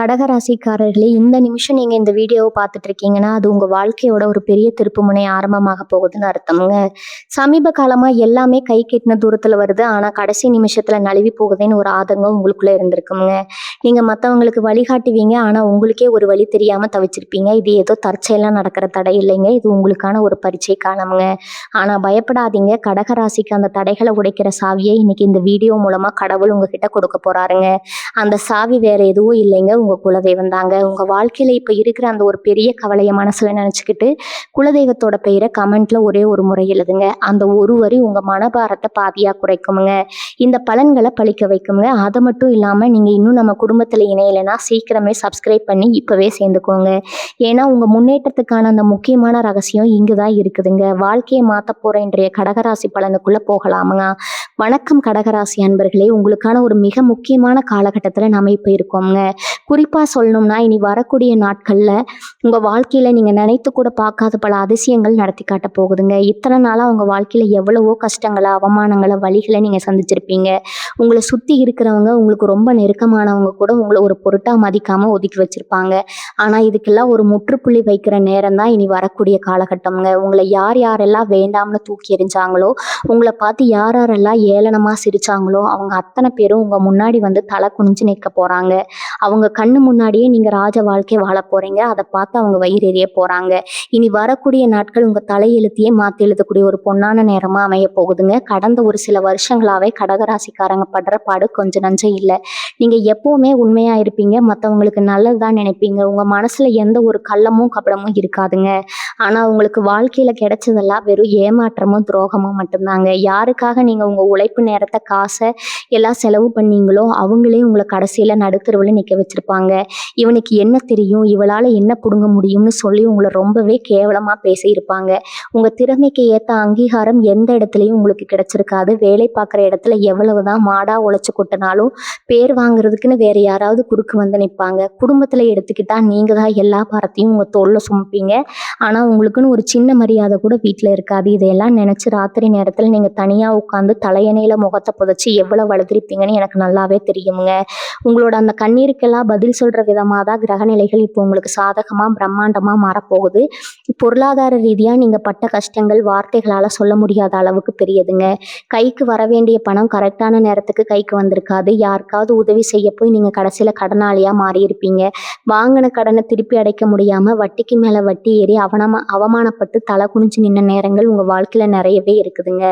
கடகராசிக்காரர்களே, இந்த நிமிஷம் நீங்க இந்த வீடியோவை பார்த்துட்டு இருக்கீங்கன்னா, அது உங்க வாழ்க்கையோட ஒரு பெரிய திருப்புமுனை ஆரம்பமாக போகுதுன்னு அர்த்தம்ங்க. சமீப காலமா எல்லாமே கை கெட்டின தூரத்துல வருது. ஆனா கடைசி நிமிஷத்துல நழுவி போகுதுன்னு ஒரு ஆதங்கம் உங்களுக்குள்ள இருந்திருக்குங்க. நீங்க மத்தவங்களுக்கு வழிகாட்டுவீங்க. ஆனா உங்களுக்கே ஒரு வழி தெரியாம தவிச்சிருப்பீங்க. இது ஏதோ தற்செயலா நடக்கிற தடை இல்லைங்க. இது உங்களுக்கான ஒரு பரீட்சை காலம்ங்க. ஆனா பயப்படாதீங்க. கடகராசிக்கு அந்த தடைகளை உடைக்கிற சாவியை இன்னைக்கு இந்த வீடியோ மூலமா கடவுள் உங்ககிட்ட கொடுக்க போறாருங்க. அந்த சாவி வேற எதுவும் இல்லைங்க, உங்க குலதெய்வம் தாங்க. உங்க வாழ்க்கையில இப்ப இருக்கிற அந்த ஒரு பெரிய கவலையை மனசுல நினைச்சுக்கிட்டு குலதெய்வத்தோட பெயரை கமெண்ட்ல ஒரே ஒரு முறை எழுதுங்க. அந்த ஒரு வரி உங்க மனபாரத்தை பாதியா குறைக்குமுங்க. இந்த பலன்களை பழிக்க வைக்குங்க. அது மட்டும் இல்லாம நீங்க இன்னும் நம்ம குடும்பத்துல இணையலைன்னா சீக்கிரமே சப்ஸ்கிரைப் பண்ணி இப்பவே சேர்ந்துக்கோங்க. ஏன்னா உங்க முன்னேற்றத்துக்கான அந்த முக்கியமான ரகசியம் இங்குதான் இருக்குதுங்க. வாழ்க்கையை மாத்த போற இன்றைய கடகராசி பலனுக்குள்ள போகலாமுங்க. வணக்கம் கடகராசி அன்பர்களே, உங்களுக்கான ஒரு மிக முக்கியமான காலகட்டத்துல நாம இப்ப இருக்கோம்ங்க. குறிப்பா சொல்லணும்னா இனி வரக்கூடிய நாட்கள்ல உங்க வாழ்க்கையில நீங்க நினைத்து கூட பார்க்காத பல அதிசயங்கள் நடத்தி காட்ட போகுதுங்க. இத்தனை நாளா உங்க வாழ்க்கையில எவ்வளவோ கஷ்டங்களை, அவமானங்களை, வலிகளை நீங்க சந்திச்சிருப்பீங்க. உங்களை சுத்தி இருக்கிறவங்க, உங்களுக்கு ரொம்ப நெருக்கமானவங்க கூட உங்களை ஒரு பொருட்டா மதிக்காம ஒதுக்கி வச்சிருப்பாங்க. ஆனா இதுக்கெல்லாம் ஒரு முற்றுப்புள்ளி வைக்கிற நேரம் தான் இனி வரக்கூடிய காலகட்டம்ங்க. உங்களை யார் யாரெல்லாம் வேண்டாம்னு தூக்கி எறிஞ்சாங்களோ, உங்களை பார்த்து யார் யாரெல்லாம் ஏளனமா சிரிச்சாங்களோ, அவங்க அத்தனை பேரும் உங்க முன்னாடி வந்து தலை குனிஞ்சு நிற்க போறாங்க. அவங்க கண்ணு முன்னாடியே நீங்க ராஜ வாழ்க்கை வாழ போறீங்க. அதை பார்த்து அவங்க வயிறு எறிய போறாங்க. இனி வரக்கூடிய நாட்கள் உங்க தலையெழுத்தையே மாத்தி எழுதக்கூடிய ஒரு பொன்னான நேரமா அமைய போகுதுங்க. கடந்த ஒரு சில வருஷங்களாவே கடகராசிக்காரங்க படுற பாடு கொஞ்சம் நஞ்சம் இல்லை. நீங்க எப்பவுமே உண்மையா இருப்பீங்க. மற்றவங்களுக்கு நல்லதுதான் நினைப்பீங்க. உங்க மனசுல எந்த ஒரு கள்ளமும் கபடமும் இருக்காதுங்க. ஆனா உங்களுக்கு வாழ்க்கையில கிடைச்சதெல்லாம் வெறும் ஏமாற்றமும் துரோகமும் மட்டும்தாங்க. யாருக்காக நீங்க உங்க உழைப்பு நேரத்தை, காசை எல்லாம் செலவு பண்ணீங்களோ அவங்களே உங்களை கடைசியில நடுத்தருவில் நிற்க வச்சிருப்பாங்க. இவனுக்கு என்ன தெரியும், இவளால என்ன புடுங்க முடியும்னு சொல்லி உங்களை ரொம்பவே கேவலமா பேசியிருப்பாங்க. உங்க திறமைக்கு ஏற்ற அங்கீகாரம் எந்த இடத்துலையும் உங்களுக்கு கிடைச்சிருக்காது. வேலை பார்க்குற இடத்துல எவ்வளவுதான் மாடா உழைச்சு கொட்டினாலும் பேர் வாங்குறதுக்குன்னு வேற யாராவது குறுக்கு வந்து நிற்பாங்க. குடும்பத்துல எடுத்துக்கிட்டா நீங்க தான் எல்லா பாரத்தையும் உங்க தோல்ல சுமப்பீங்க. ஆனா உங்களுக்குன்னு ஒரு சின்ன மரியாதை கூட வீட்டுல இருக்காது. இதையெல்லாம் நினைச்சு ராத்திரி நேரத்துல நீங்க தனியா உட்காந்து தலையணையில முகத்தை புதைச்சு எவ்வளவு வளர்த்திருப்பீங்கன்னு எனக்கு நல்லாவே தெரியுங்க. உங்களோட அந்த கண்ணீருக்கெல்லாம் பதில் சொல்ற விதமாக தான் கிரகநிலைகள் இப்போ உங்களுக்கு சாதகமா பிரம்மாண்டமா மாறப்போகுது. பொருளாதார ரீதியா நீங்க பட்ட கஷ்டங்கள் வார்த்தைகளால சொல்ல முடியாத அளவுக்கு பெரியதுங்க. கைக்கு வர வேண்டிய பணம் கரெக்டான நேரத்துக்கு கைக்கு வந்திருக்காது. யாருக்காவது உதவி செய்ய போய் நீங்க கடைசியில கடனாளியா மாறி இருப்பீங்க. வாங்கின கடனை திருப்பி அடைக்க முடியாம வட்டிக்கு மேல வட்டி ஏறி அவமானப்பட்டு தலை குனிஞ்சு நின்ன நேரங்கள் உங்க வாழ்க்கையில நிறையவே இருக்குதுங்க.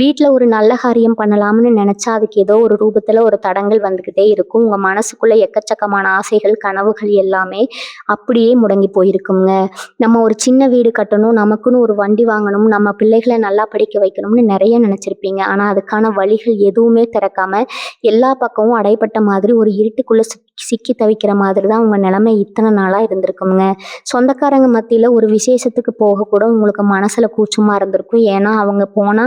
வீட்டுல ஒரு நல்ல காரியம் பண்ணலாம்னு நினைச்சா அதுக்கு ஏதோ ஒரு ரூபத்துல ஒரு தடங்கள் வந்துகிட்டே இருக்கும். உங்க மனசுக்குள்ள எக்கச்சக்கமான ஆசைகள், கனவுகள் எல்லாமே அப்படியே முடங்கி போயிருக்குங்க. நம்ம ஒரு சின்ன வீடு கட்டணும், நமக்குன்னு ஒரு வண்டி வாங்கணும், நம்ம பிள்ளைகளை நல்லா படிக்க வைக்கணும்னு நிறைய நினைச்சிருப்பீங்க. ஆனா அதுக்கான வழிகள் எதுவுமே திறக்காம எல்லா பக்கமும் அடைப்பட்ட மாதிரி ஒரு இருட்டுக்குள்ள சிக்கி தவிக்கிற மாதிரி தான் உங்க நிலைமை இத்தனை நாளா இருந்திருக்குங்க. சொந்தக்காரங்க மத்தியில ஒரு விசேஷத்துக்கு போக கூட உங்களுக்கு மனசுல கூச்சமா இருந்திருக்கும். ஏன்னா அவங்க போனா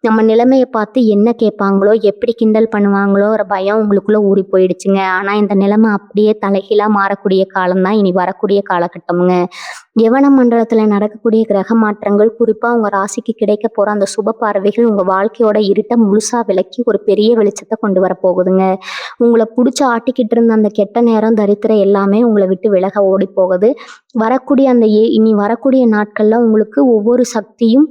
நம்ம நிலைமையை பார்த்து என்ன கேட்பாங்களோ, எப்படி கிண்டல் பண்ணுவாங்களோ ஒரு பயம் உங்களுக்குள்ள ஊறி போயிடுச்சுங்க. ஆனா இந்த நிலைமை அப்படியே தலைகீழா மாறக்கூடிய காலம்தான் இனி வரக்கூடிய காலகட்டம்ங்க. யவன மண்டலத்துல நடக்கக்கூடிய கிரக மாற்றங்கள், குறிப்பா உங்க ராசிக்கு கிடைக்க போற அந்த சுப பார்வைகள் உங்க வாழ்க்கையோட இருட்டை முழுசா விலக்கி ஒரு பெரிய வெளிச்சத்தை கொண்டு வர போகுதுங்க. உங்களை பிடிச்சி ஆட்டிக்கிட்டு இருந்த அந்த கெட்ட நேரம், தரித்திரம் எல்லாமே உங்களை விட்டு விலக ஓடி போகுது. வரக்கூடிய அந்த இனி வரக்கூடிய நாட்கள்ல உங்களுக்கு ஒவ்வொரு சக்தியும்,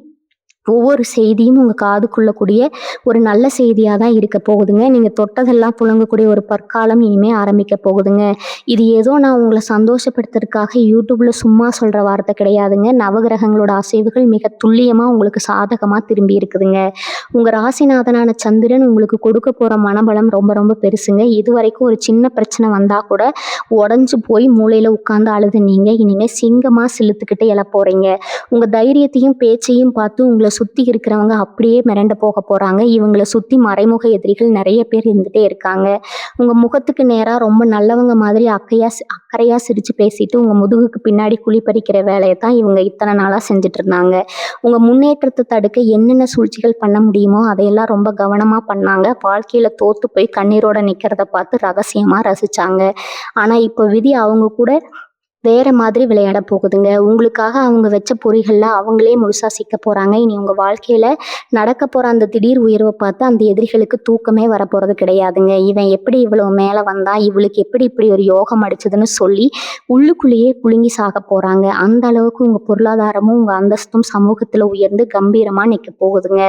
ஒவ்வொரு செய்தியும் உங்க காதுக்குள்ளக்கூடிய ஒரு நல்ல செய்தியா தான் இருக்க போகுதுங்க. நீங்க தொட்டதெல்லாம் புழங்கக்கூடிய ஒரு பற்காலம் இனிமே ஆரம்பிக்க போகுதுங்க. இது ஏதோ நான் உங்களை சந்தோஷப்படுத்துறதுக்காக யூடியூப்ல சும்மா சொல்ற வார்த்தை கிடையாதுங்க. நவகிரகங்களோட அசைவுகள் மிக துல்லியமா உங்களுக்கு சாதகமா திரும்பி இருக்குதுங்க. உங்க ராசிநாதனான சந்திரன் உங்களுக்கு கொடுக்க போற மனபலம் ரொம்ப ரொம்ப பெருசுங்க. இது வரைக்கும் ஒரு சின்ன பிரச்சனை வந்தா கூட உடஞ்சு போய் மூளையில உட்கார்ந்து அழுது நீங்க இனிமே சிங்கமா சிலுத்துக்கிட்டு எழ போறீங்க. உங்க தைரியத்தையும் பேச்சையும் பார்த்து உங்களை சுத்தி இருக்கிறவங்க அப்படியே மிரண்டு போக போறாங்க. இவங்களை சுத்தி மறைமுக எதிரிகள் நிறைய பேர் இருந்துட்டே இருக்காங்க. உங்க முகத்துக்கு நேரா ரொம்ப நல்லவங்க மாதிரி அக்கறையா சிரிச்சு பேசிட்டு உங்க முதுகுக்கு பின்னாடி குழி பறிக்கிற வேலையை தான் இவங்க இத்தனை நாளா செஞ்சுட்டு இருந்தாங்க. உங்க முன்னேற்றத்தை தடுக்க என்னென்ன சூழ்ச்சிகள் பண்ண முடியுமோ அதையெல்லாம் ரொம்ப கவனமா பண்ணாங்க. வாழ்க்கையில தோத்து போய் கண்ணீரோட நிக்கிறத பார்த்து ரகசியமா ரசிச்சாங்க. ஆனா இப்ப விதி அவங்க கூட வேற மாதிரி விளையாட போகுதுங்க. உங்களுக்காக அவங்க வச்ச பொறிகள்ல அவங்களே முழுசா சிக்க போறாங்க. இனி உங்க வாழ்க்கையில நடக்க போற அந்த திடீர் உயர்வ பார்த்து அந்த எதிரிகளுக்கு தூக்கமே வரப்போறது கிடையாதுங்க. இவன் எப்படி இவ்வளவு மேல வந்தான்? இவளுக்கு எப்படி இப்படி ஒரு யோகம் அடிச்சதுன்னு சொல்லி உள்ளுக்குள்ளேயே புழுங்கி சாகப் போறாங்க. அந்த அளவுக்கு உங்க பொருளாதாரமும், உங்க அந்தஸ்தும் சமூகத்துல உயர்ந்து கம்பீரமா நிக்க போகுதுங்க.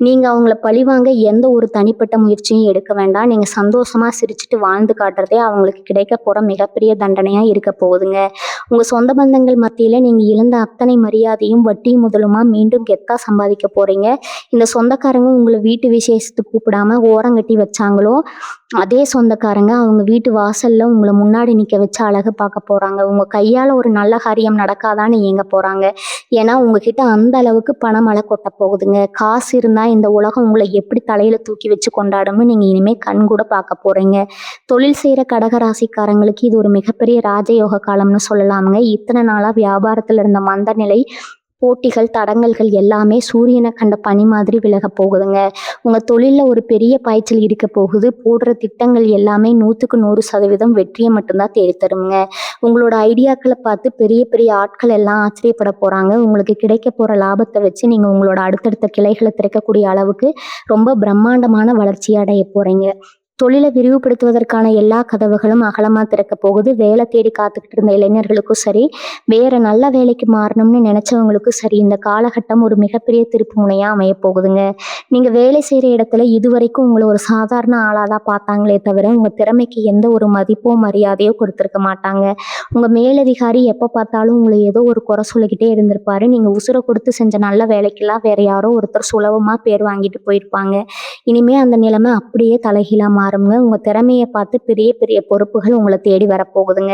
நீங்க அவங்கள பழிவாங்க எந்த ஒரு தனிப்பட்ட முயற்சியும் எடுக்க வேண்டாம். நீங்க சந்தோஷமா சிரிச்சுட்டு வாழ்ந்து காட்டுறதே அவங்களுக்கு கிடைக்கப் போற மிகப்பெரிய தண்டனையா இருக்கப் போகுதுங்க. உங்க சொந்த பந்தங்கள் மத்தியில நீங்க இழந்த அத்தனை மரியாதையும் வட்டியும் முதலுமா மீண்டும் கெத்தா சம்பாதிக்க போறீங்க. இந்த சொந்தக்காரங்க உங்களை வீட்டு விசேஷத்துக்கு கூப்பிடாம ஓரங்கட்டி வச்சாங்களோ, அதே சொந்தக்காரங்க அவங்க வீட்டு வாசல்ல உங்களை முன்னாடி நிக்க வச்சு அழகு பார்க்க போறாங்க. உங்க கையால ஒரு நல்ல காரியம் நடக்காதான்னு ஏங்க போறாங்க. ஏன்னா உங்ககிட்ட அந்த அளவுக்கு பணமழை கொட்ட போகுதுங்க. காசு இருந்தா இந்த உலகம் உங்களை எப்படி தலையில தூக்கி வச்சு கொண்டாடும்னு நீங்க இனிமே கண் கூட பார்க்க போறீங்க. தொழில் செய்யற கடகராசிக்காரங்களுக்கு இது ஒரு மிகப்பெரிய ராஜயோக காலம்னு சொல்லலாமுங்க. இத்தனை நாளா வியாபாரத்துல இருந்த மந்த நிலை, போட்டிகள், தடங்கல்கள் எல்லாமே சூரியனை கண்ட பனி மாதிரி விலக போகுதுங்க. உங்க தொழில்ல ஒரு பெரிய பாய்ச்சல் இருக்க போகுது. போடுற திட்டங்கள் எல்லாமே 100% வெற்றியை மட்டும்தான் தேடித்தருங்க. உங்களோட ஐடியாக்களை பார்த்து பெரிய பெரிய ஆட்கள் எல்லாம் ஆச்சரியப்பட போறாங்க. உங்களுக்கு கிடைக்க போற லாபத்தை வச்சு நீங்க உங்களோட அடுத்தடுத்த கிளைகளை திறக்கக்கூடிய அளவுக்கு ரொம்ப பிரம்மாண்டமான வளர்ச்சி அடைய போறீங்க. தொழிலை விரிவுபடுத்துவதற்கான எல்லா கதவுகளும் அகலமா திறக்க போகுது. வேலை தேடி காத்துக்கிட்டு இருந்த இளைஞர்களுக்கும் சரி, வேற நல்ல வேலைக்கு மாறணும்னு நினைச்சவங்களுக்கும் சரி, இந்த காலகட்டம் ஒரு மிகப்பெரிய திருப்பு முனையா அமைய போகுதுங்க. நீங்க வேலை செய்யற இடத்துல இதுவரைக்கும் உங்களை ஒரு சாதாரண ஆளாதான் பார்த்தாங்களே தவிர உங்க திறமைக்கு எந்த ஒரு மதிப்போ மரியாதையோ கொடுத்திருக்க மாட்டாங்க. உங்க மேலதிகாரி எப்ப பார்த்தாலும் உங்களை ஏதோ ஒரு குறை சொல்லிக்கிட்டே இருந்திருப்பாரு. நீங்க உசுரை கொடுத்து செஞ்ச நல்ல வேலைக்கெல்லாம் வேற யாரோ ஒருத்தர் சுலபமா பேர் வாங்கிட்டு போயிருப்பாங்க. இனிமே அந்த நிலைமை அப்படியே தலைகீழா மாறுங்க. உங்க திறமையை பார்த்து பெரிய பெரிய பொறுப்புகள் உங்களை தேடி வரப்போகுதுங்க.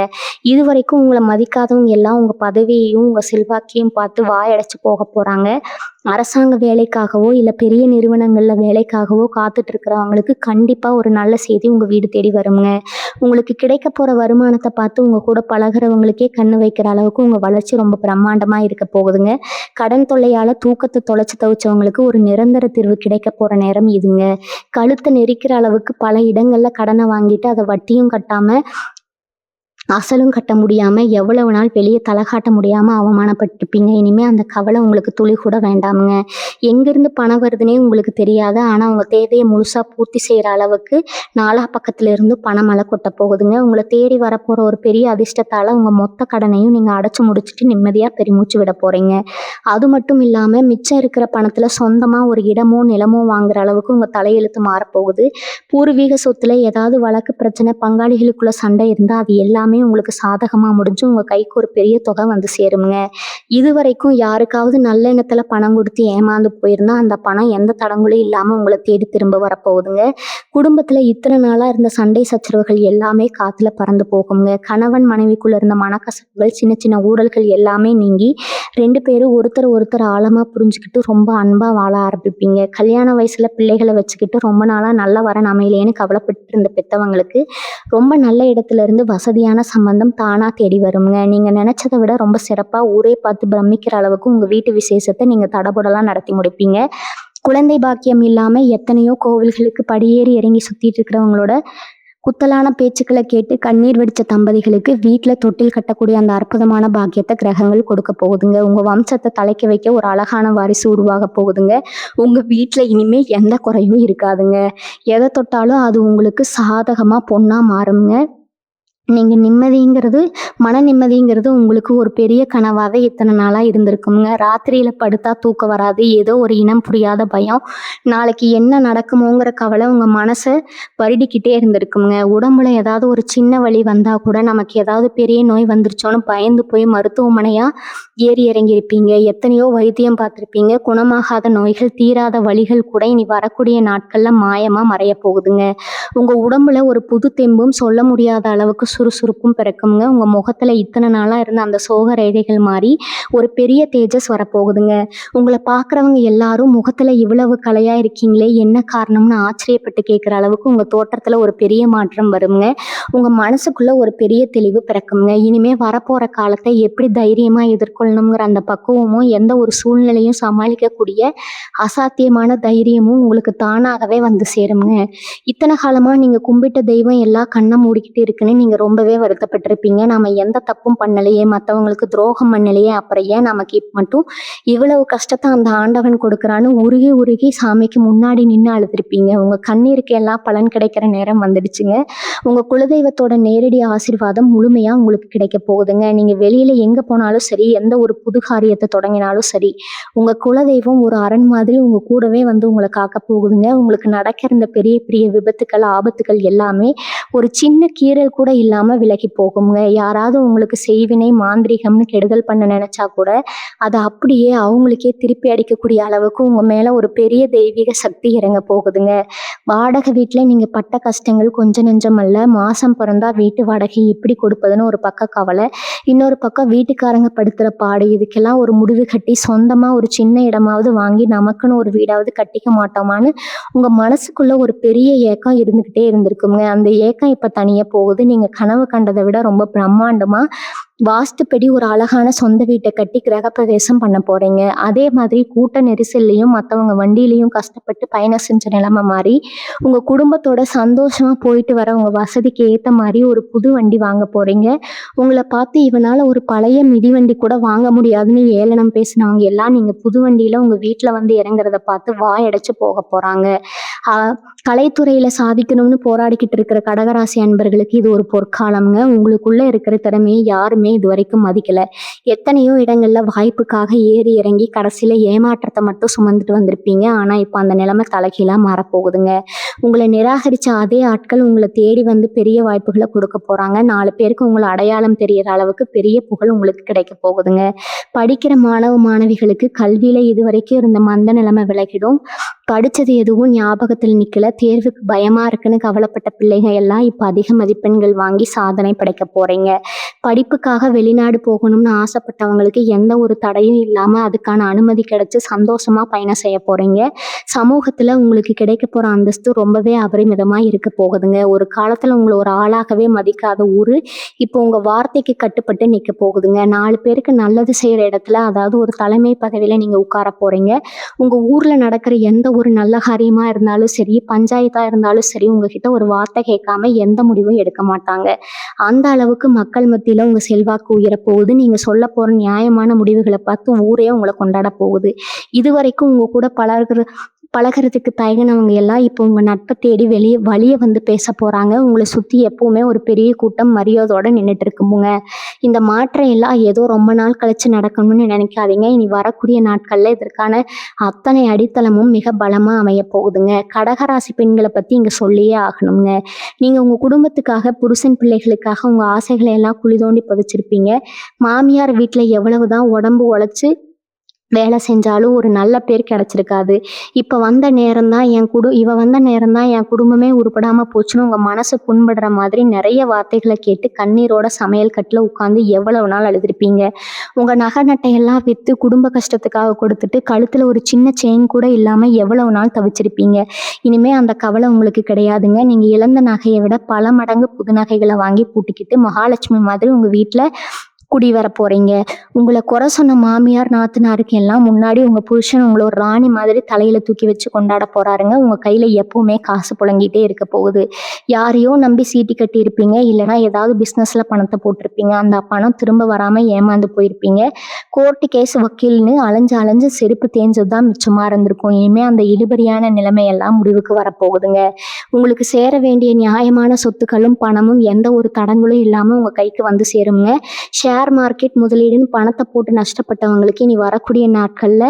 இதுவரைக்கும் உங்களை மதிக்காதவங்க எல்லாம் உங்க பதவியையும் உங்க செல்வாக்கையும் பார்த்து வாயடைச்சு போக போறாங்க. அரசாங்க வேலைக்காகவோ இல்ல பெரிய நிறுவனங்கள்ல வேலைக்காகவோ காத்துட்டு இருக்கிறவங்களுக்கு கண்டிப்பா ஒரு நல்ல செய்தி உங்க வீடு தேடி வருங்க. உங்களுக்கு கிடைக்க போற வருமானத்தை பார்த்து உங்க கூட பழகிறவங்களுக்கே கண்ணு வைக்கிற அளவுக்கு உங்க வளர்ச்சி ரொம்ப பிரம்மாண்டமா இருக்க போகுதுங்க. கடன் தொல்லையால தூக்கத்தை தொலைச்சு தவிச்சவங்களுக்கு ஒரு நிரந்தர தீர்வு கிடைக்க போற நேரம் இதுங்க. கழுத்தை நெரிக்கிற அளவுக்கு பல இடங்கள்ல கடனை வாங்கிட்டு அதை வட்டியும் கட்டாம அசலும் கட்ட முடியாம எவ்வளவு நாள் வெளியே தலை காட்ட முடியாம அவமானப்பட்டிருப்பீங்க. இனிமே அந்த கவலை உங்களுக்கு துளி கூட வேண்டாமுங்க. எங்கிருந்து பணம் வருதுன்னே உங்களுக்கு தெரியாது. ஆனா உங்க தேவையை முழுசா பூர்த்தி செய்யற அளவுக்கு நாலா பக்கத்துல இருந்து பணமழை கொட்ட போகுதுங்க. உங்களை தேடி வரப்போற ஒரு பெரிய அதிர்ஷ்டத்தால உங்க மொத்த கடனையும் நீங்க அடைச்சு முடிச்சுட்டு நிம்மதியா பெருமூச்சு விட போறீங்க. அது மட்டும் இல்லாம மிச்சம் இருக்கிற பணத்துல சொந்தமா ஒரு இடமோ நிலமோ வாங்குற அளவுக்கு உங்க தலையெழுத்து மாறப்போகுது. பூர்வீக சொத்துல ஏதாவது வழக்கு பிரச்சனை, பங்காளிகளுக்குள்ள சண்டை இருந்தா அது எல்லாமே உங்களுக்கு சாதகமா முடிஞ்சு உங்க கைக்கு ஒரு பெரிய தொகை வந்து சேருங்க. இதுவரைக்கும் யாருக்காவது நல்ல எண்ணத்துல பணம் கொடுத்து ஏமாந்து போயிருந்தா அந்த பணம் எந்த தடங்களும் இல்லாம உங்களை தேடி திரும்ப வரப்போகுதுங்க. குடும்பத்துல இத்தனை நாளா இருந்த சண்டை சச்சரவுகள் எல்லாமே காத்துல பறந்து போகுங்க. கணவன் மனைவிக்குள்ள இருந்த மனக்கசப்புகள், சின்ன சின்ன ஊழல்கள் எல்லாமே நீங்கி 2 பேரும் ஒருத்தர் ஒருத்தர் ஆழமா புரிஞ்சுக்கிட்டு ரொம்ப அன்பா வாழ ஆரம்பிப்பீங்க. கல்யாண வயசுல பிள்ளைகளை வச்சுக்கிட்டு ரொம்ப நாளா நல்ல வரன் அமையலேன்னு கவலைப்பட்டு இருந்த பெத்தவங்களுக்கு ரொம்ப நல்ல இடத்துல இருந்து வசதியான சம்பந்தம் தானா தேடி வருங்க. நீங்க நினைச்சதை விட ரொம்ப சிறப்பா ஊரே பார்த்து பிரமிக்கிற அளவுக்கு உங்க வீட்டு விசேஷத்தை நீங்க தடபுடலாம் நடத்தி முடிப்பீங்க. குழந்தை பாக்கியம் இல்லாம எத்தனையோ கோவில்களுக்கு படியேறி இறங்கி சுத்திட்டு இருக்கிறவங்களோட குத்தலான பேச்சுக்களை கேட்டு கண்ணீர் வெடிச்ச தம்பதிகளுக்கு வீட்டில் தொட்டில் கட்டக்கூடிய அந்த அற்புதமான பாக்கியத்தை கிரகங்கள் கொடுக்க போகுதுங்க. உங்க வம்சத்தை தலைக்க வைக்க ஒரு அழகான வாரிசு உருவாக போகுதுங்க. உங்க வீட்டில் இனிமே எந்த குறையும் இருக்காதுங்க. எதை தொட்டாலும் அது உங்களுக்கு சாதகமா பொண்ணா மாறுங்க. நீங்க நிம்மதிங்கிறது, மன நிம்மதிங்கிறது உங்களுக்கு ஒரு பெரிய கனவாவே இத்தனை நாளா இருந்திருக்குங்க. ராத்திரியில படுத்தா தூக்கம் வராது. ஏதோ ஒரு இனம் புரியாத பயம், நாளைக்கு என்ன நடக்குமோங்கிற கவலை உங்க மனசை வருடிக்கிட்டே இருந்திருக்குங்க. உடம்புல ஏதாவது ஒரு சின்ன வலி வந்தா கூட நமக்கு ஏதாவது பெரிய நோய் வந்துருச்சோன்னு பயந்து போய் மருத்துவமனையா ஏறி இறங்கியிருப்பீங்க. எத்தனையோ வைத்தியம் பார்த்துருப்பீங்க. குணமாகாத நோய்கள், தீராத வலிகள் கூட இனி வரக்கூடிய நாட்கள்ல மாயமா மறைய போகுதுங்க. உங்க உடம்புல ஒரு புது தெம்பும் சொல்ல முடியாத அளவுக்கு சுறுசுறுப்பும் பிறக்குங்க. உங்க முகத்துல இத்தனை நாளா இருந்த அந்த சோக ரேகைகள் மாறி ஒரு பெரிய தேஜஸ் வரப்போகுதுங்க. உங்களை பார்க்குறவங்க எல்லாரும் முகத்துல இவ்வளவு கலையா இருக்கீங்களே என்ன காரணம்னு ஆச்சரியப்பட்டு கேட்குற அளவுக்கு உங்க தோற்றத்துல ஒரு பெரிய மாற்றம் வருங்க. உங்க மனசுக்குள்ள ஒரு பெரிய தெளிவு பிறக்குங்க. இனிமே வரப்போற காலத்தை எப்படி தைரியமா எதிர்கொள்ளணுங்கிற அந்த பக்குவமும் எந்த ஒரு சூழ்நிலையும் சமாளிக்கக்கூடிய அசாத்தியமான தைரியமும் உங்களுக்கு தானாகவே வந்து சேருங்க. இத்தனை காலமா நீங்க கும்பிட்ட தெய்வம் எல்லாம் கண்ணை மூடிக்கிட்டு இருக்குன்னு நீங்க ரொம்பவே வருத்தப்பட்டிருப்பீங்க. நாம எந்த தப்பும் பண்ணலையே, மத்தவங்களுக்கு துரோகம் பண்ணலையே, அப்புறம் ஏன் நமக்கு மட்டும் இவ்வளவு கஷ்டத்த அந்த ஆண்டவன் கொடுக்குறான்னு உருகி உருகி சாமிக்கு முன்னாடி நின்று அழுதுருப்பீங்க. உங்க கண்ணீருக்கு எல்லாம் பலன் கிடைக்கிற நேரம் வந்துடுச்சுங்க. உங்க குலதெய்வத்தோட நேரடி ஆசீர்வாதம் முழுமையா உங்களுக்கு கிடைக்க போகுதுங்க. நீங்க வெளியில எங்க போனாலும் சரி, எந்த ஒரு புது காரியத்தை தொடங்கினாலும் சரி, உங்க குலதெய்வம் ஒரு அரண் மாதிரி உங்க கூடவே வந்து உங்களை காக்க போகுதுங்க. உங்களுக்கு நடக்கிற இந்த பெரிய பெரிய விபத்துக்கள், ஆபத்துக்கள் எல்லாமே ஒரு சின்ன கீறல் கூட இல்லாம விலகி போகுங்க. யாராவது உங்களுக்கு செய்வினை, மாந்திரீகம்னு கெடுதல் பண்ண நினைச்சா கூட அதை அப்படியே அவங்களுக்கே திருப்பி அடிக்கக்கூடிய அளவுக்கு உங்க மேல ஒரு பெரிய தெய்வீக சக்தி இறங்க போகுதுங்க. வாடகை வீட்டுல நீங்க பட்ட கஷ்டங்கள் கொஞ்சம் நெஞ்சம் அல்ல. மாசம் பிறந்தா வீட்டு வாடகை எப்படி கொடுப்பதுன்னு ஒரு பக்க கவலை, இன்னொரு பக்கம் வீட்டுக்காரங்க படுத்துற பாடு. இதுக்கெல்லாம் ஒரு முடிவு கட்டி சொந்தமா ஒரு சின்ன இடமாவது வாங்கி நமக்குன்னு ஒரு வீடாவது கட்டிக்க மாட்டோமான்னு உங்க மனசுக்குள்ள ஒரு பெரிய ஏக்கம் இருந்துகிட்டே இருந்திருக்குங்க. அந்த ஏக்கம் இப்ப தனியா போகுது. நீங்க கனவு கண்டதை விட ரொம்ப பிரம்மாண்டமா வாஸ்துப்படி ஒரு அழகான சொந்த வீட்டை கட்டி கிரகப்பிரவேசம் பண்ண போறீங்க. அதே மாதிரி கூட்ட நெரிசல்லையும் மற்றவங்க வண்டியிலையும் கஷ்டப்பட்டு பயணம் செஞ்ச நிலைமை மாறி உங்க குடும்பத்தோட சந்தோஷமா போயிட்டு வர உங்க வசதிக்கு ஏத்த மாதிரி ஒரு புது வண்டி வாங்க போறீங்க. உங்களை பார்த்து இவனால ஒரு பழைய மிதிவண்டி கூட வாங்க முடியாதுன்னு ஏளனம் பேசினவங்க எல்லாம் நீங்க புது வண்டியில உங்க வீட்டுல வந்து இறங்குறத பார்த்து வாயடைச்சு போக போறாங்க. கலைத்துறையில சாதிக்கணும்னு போராடிக்கிட்டு இருக்கிற கடகராசி அன்பர்களுக்கு இது ஒரு பொற்காலம்ங்க. உங்களுக்குள்ள இருக்கிற திறமையை யாருமே இது வரைக்கும் மதிக்கல. எத்தனையோ இடங்கள்ல வாய்ப்புக்காக ஏறி இறங்கி கடைசியில ஏமாற்றத்தை மட்டும் சுமந்துட்டு வந்திருப்பீங்க. ஆனா இப்ப அந்த நிலைமை தலைகீழா மாறப்போகுதுங்க. உங்களை நிராகரிச்ச அதே ஆட்கள் உங்களை தேடி வந்து பெரிய வாய்ப்புகளை கொடுக்க போறாங்க. 4 பேருக்கு உங்களை அடையாளம் தெரியற அளவுக்கு பெரிய புகழ் உங்களுக்கு கிடைக்க போகுதுங்க. படிக்கிற மாணவ மாணவிகளுக்கு கல்வியில இதுவரைக்கும் இருந்த மந்த நிலைமை விலகிடும். படிச்சது எதுவும் ஞாபகத்தில் நிக்கல, தேர்வுக்கு பயமா இருக்குன்னு கவலைப்பட்ட பிள்ளைங்க எல்லாம் இப்ப அதிக மதிப்பெண்கள் வாங்கி சாதனை படைக்க போறீங்க. படிப்புக்காக வெளிநாடு போகணும்னு ஆசைப்பட்டவங்களுக்கு எந்த ஒரு தடையும் இல்லாம அதுக்கான அனுமதி கிடைச்சு சந்தோஷமா பயணம் செய்ய போறீங்க. சமூகத்துல உங்களுக்கு கிடைக்க போற அந்தஸ்து ரொம்பவே அபரிமிதமா இருக்க போகுதுங்க. ஒரு காலத்துல உங்களை ஒரு ஆளாகவே மதிக்காத ஊரு இப்போ உங்க வார்த்தைக்கு கட்டுப்பட்டு நிக்க போகுதுங்க. 4 பேருக்கு நல்லது செய்யற இடத்துல, அதாவது ஒரு தலைமை பதவியில நீங்க உட்கார போறீங்க. உங்க ஊர்ல நடக்கிற எந்த ஒரு நல்ல காரியமா இருந்தாலும் சரி, பஞ்சாயத்தா இருந்தாலும் சரி, உங்ககிட்ட ஒரு வார்த்தை கேட்காம எந்த முடிவும் எடுக்க மாட்டாங்க. அந்த அளவுக்கு மக்கள் மத்தியில உங்க செல்வாக்கு உயரப்போகுது. நீங்க சொல்ல போற நியாயமான முடிவுகளை பார்த்து ஊரே உங்களை கொண்டாட போகுது. இதுவரைக்கும் உங்க கூட பழகிறதுக்கு தயங்கினவங்க எல்லாம் இப்போ உங்க நட்பை தேடி வழிய வந்து பேச போறாங்க. உங்களை சுத்தி எப்பவுமே ஒரு பெரிய கூட்டம் மரியாதையோட நின்றுட்டு இருக்குமுங்க. இந்த மாற்றம் எல்லாம் ஏதோ ரொம்ப நாள் கழிச்சு நடக்கணும்னு நினைக்காதீங்க. இனி வரக்கூடிய நாட்கள்ல இதற்கான அத்தனை அடித்தளமும் மிக பலமா அமைய போகுதுங்க. கடகராசி பெண்களை பத்தி இங்க சொல்லியே ஆகணுங்க. நீங்க உங்க குடும்பத்துக்காக, புருஷன் பிள்ளைகளுக்காக உங்க ஆசைகளை எல்லாம் குழி தோண்டி புதைச்சிருப்பீங்க. மாமியார் வீட்டுல எவ்வளவுதான் உடம்பு உழைச்சு வேலை செஞ்சாலும் ஒரு நல்ல பேர் கிடைச்சிருக்காது. இப்போ வந்த நேரம் தான் இவ வந்த நேரம் தான் என் குடும்பமே உருப்படாம போச்சுன்னு உங்க மனசு புண்படுற மாதிரி நிறைய வார்த்தைகளை கேட்டு கண்ணீரோட சமையல் கட்டில் உட்காந்து எவ்வளவு நாள் அழுதுருப்பீங்க. உங்க நகை நட்டையெல்லாம் விற்று குடும்ப கஷ்டத்துக்காக கொடுத்துட்டு கழுத்துல ஒரு சின்ன செயின் கூட இல்லாம எவ்வளவு நாள் தவிச்சிருப்பீங்க. இனிமே அந்த கவலை உங்களுக்கு கிடையாதுங்க. நீங்க இழந்த நகையை விட பல மடங்கு புது நகைகளை வாங்கி பூட்டிக்கிட்டு மகாலட்சுமி மாதிரி உங்க வீட்டுல குடி வர போறீங்க. உங்களை குறை சொன்ன மாமியார் நாத்தனாருக்கு எல்லாம் முன்னாடி உங்க புருஷன் உங்களை ஒரு ராணி மாதிரி தலையில தூக்கி வச்சு கொண்டாட போறாருங்க. உங்க கையில எப்பவுமே காசு புழங்கிட்டே இருக்க போகுது. யாரையோ நம்பி சீட்டி கட்டி இருப்பீங்க, இல்லைன்னா ஏதாவது பிசினஸ்ல பணத்தை போட்டிருப்பீங்க. அந்த பணம் திரும்ப வராம ஏமாந்து போயிருப்பீங்க. கோர்ட்டு கேஸ் வக்கீல்னு அலைஞ்சு செருப்பு தேஞ்சதுதான் மிச்சமா இருந்திருக்கும். இனிமே அந்த இழுபறியான நிலைமையெல்லாம் முடிவுக்கு வரப்போகுதுங்க. உங்களுக்கு சேர வேண்டிய நியாயமான சொத்துக்களும் பணமும் எந்த ஒரு தடங்களும் இல்லாம உங்க கைக்கு வந்து சேருங்க. ஷேர் மார்க்கெட் முதலீடுன்னு பணத்தை போட்டு நஷ்டப்பட்டவங்களுக்கு இனி வரக்கூடிய நாட்கள்ல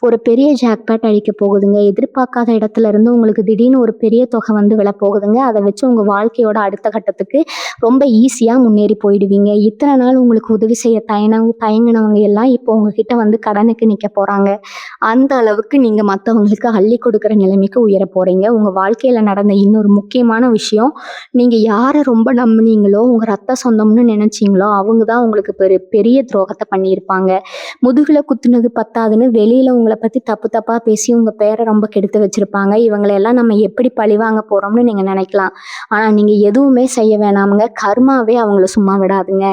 ஒரு பெரிய ஜாக்பாட் அடிக்க போகுதுங்க. எதிர்பார்க்காத இடத்துல இருந்து உங்களுக்கு திடீர்னு ஒரு பெரிய தொகை வந்து விழ போகுதுங்க. அதை வச்சு உங்க வாழ்க்கையோட அடுத்த கட்டத்துக்கு ரொம்ப ஈஸியா முன்னேறி போயிடுவீங்க. இத்தனை நாள் உங்களுக்கு உதவி செய்ய தயங்கினவங்க எல்லாம் இப்போ உங்ககிட்ட வந்து கடனுக்கு நிக்க போறாங்க. அந்த அளவுக்கு நீங்க மற்றவங்களுக்கு அள்ளி கொடுக்குற நிலைமைக்கு உயர போறீங்க. உங்க வாழ்க்கையில நடந்த இன்னொரு முக்கியமான விஷயம், நீங்க யாரை ரொம்ப நம்புனீங்களோ, உங்க ரத்த சொந்தம்னு நினைச்சீங்களோ அவங்க தான் உங்களுக்கு பெரிய துரோகத்தை பண்ணியிருப்பாங்க. முதுகுல குத்துனது பத்தாதுன்னு வெளியில உங்களை பத்தி தப்பு தப்பா பேசி உங்க பேரை ரொம்ப கெடுத்து வச்சிருப்பாங்க. இவங்களை எல்லாம் நம்ம எப்படி பழிவாங்க போறோம்னு நீங்க நினைக்கலாம். ஆனா நீங்க எதுவுமே செய்ய வேணாமுங்க. கர்மாவே அவங்கள சும்மா விடாதுங்க.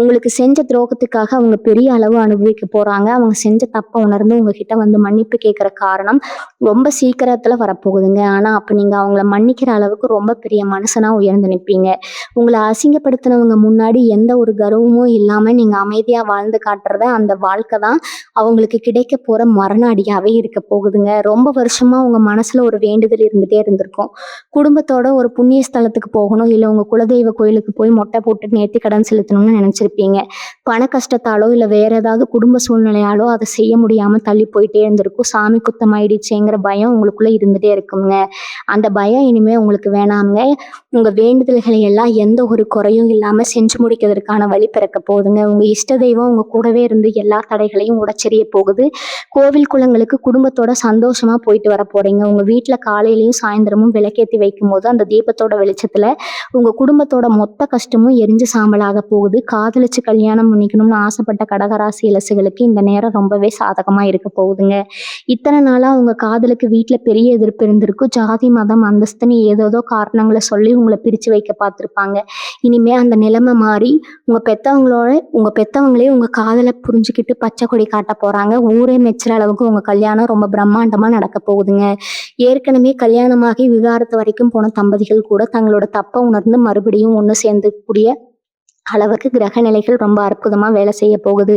உங்களுக்கு செஞ்ச துரோகத்துக்காக அவங்க பெரிய அளவு அனுபவிக்க போறாங்க. அவங்க செஞ்ச தப்பை உணர்ந்து உங்ககிட்ட வந்து மன்னிப்பு கேட்கிற காரணம் ரொம்ப சீக்கிரத்துல வரப்போகுதுங்க. ஆனா அப்ப நீங்க அவங்கள மன்னிக்கிற அளவுக்கு ரொம்ப பெரிய மனுஷனா உயர்ந்து நிற்பீங்க. உங்களை அசிங்கப்படுத்தினவங்க முன்னாடி எந்த ஒரு கர்வமும் இல்லாம நீங்க அமைதியா வாழ்ந்து காட்டுறத அந்த வாழ்க்கை தான் அவங்களுக்கு கிடைக்க போற மரண அடியாவே இருக்க போகுதுங்க. ரொம்ப வருஷமா உங்க மனசுல ஒரு வேண்டுதல் இருந்துட்டே இருந்திருக்கும். குடும்பத்தோட ஒரு புண்ணிய ஸ்தலத்துக்கு போகணும், இல்ல உங்க குலதெய்வ கோயிலுக்கு போய் மொட்டை போட்டு நேர்த்தி கடன் செலுத்தணும்னு நினைச்சிருப்பீங்க. பண கஷ்டத்தாலோ இல்ல வேற ஏதாவது குடும்ப சூழ்நிலையாலோ அதை செய்ய முடியாம தள்ளி போயிட்டே இருந்திருக்கும். சாமி குத்தம் ஆயிடுச்சேங்கிற பயம் உங்களுக்குள்ள இருந்துட்டே இருக்குங்க. அந்த பயம் இனிமே உங்களுக்கு வேணாமுங்க. உங்க வேண்டுதல்களை எல்லாம் எந்த ஒரு குறையும் இல்லாம செஞ்சு முடிக்கிறதுக்கான வழி பிறக்க போகுதுங்க. உங்க இஷ்ட தெய்வம் உங்க கூடவே இருந்து எல்லா தடைகளையும் உடைச்செறிய போகுது. கோவில் குளங்களுக்கு குடும்பத்தோட சந்தோஷமா போயிட்டு வர போறீங்க. உங்க வீட்டுல காலையிலயும் சாயந்தரமும் விளக்கேத்தி வைக்கும் போது அந்த தீபத்தோட வெளிச்சத்துல உங்க குடும்பத்தோட மொத்த கஷ்டமும் எரிஞ்சு சாம்பலாக போகுது. காதலிச்சு கல்யாணம் பண்ணிக்கணும்னு ஆசைப்பட்ட கடகராசி இலசுகளுக்கு இந்த நேரம் ரொம்பவே சாதகமா இருக்க போகுதுங்க. இத்தனை நாளா உங்க காதலுக்கு வீட்டுல பெரிய எதிர்ப்பு இருந்திருக்கும். ஜாதி மதம் அந்தஸ்துன்னு ஏதோதோ காரணங்களை சொல்லி உங்களை பிரிச்சு வைக்க பார்த்திருப்பாங்க. இனிமே அந்த நிலைமை மாறி உங்க பெத்தவங்களே உங்க காதலை புரிஞ்சுக்கிட்டு பச்சை கொடி காட்ட போறாங்க. ஊரே மெச்சுற அளவுக்கு உங்க கல்யாணம் ரொம்ப பிரம்மாண்டமா நடக்க போகுதுங்க. ஏற்கனவே கல்யாணமாகி விவாகரத்து வரைக்கும் போன தம்பதிகள் கூட தங்களோட தப்பை உணர்ந்து மறுபடியும் ஒண்ணு சேர்ந்துக்கூடிய அளவுக்கு கிரக நிலைகள் ரொம்ப அற்புதமா வேலை செய்ய போகுது.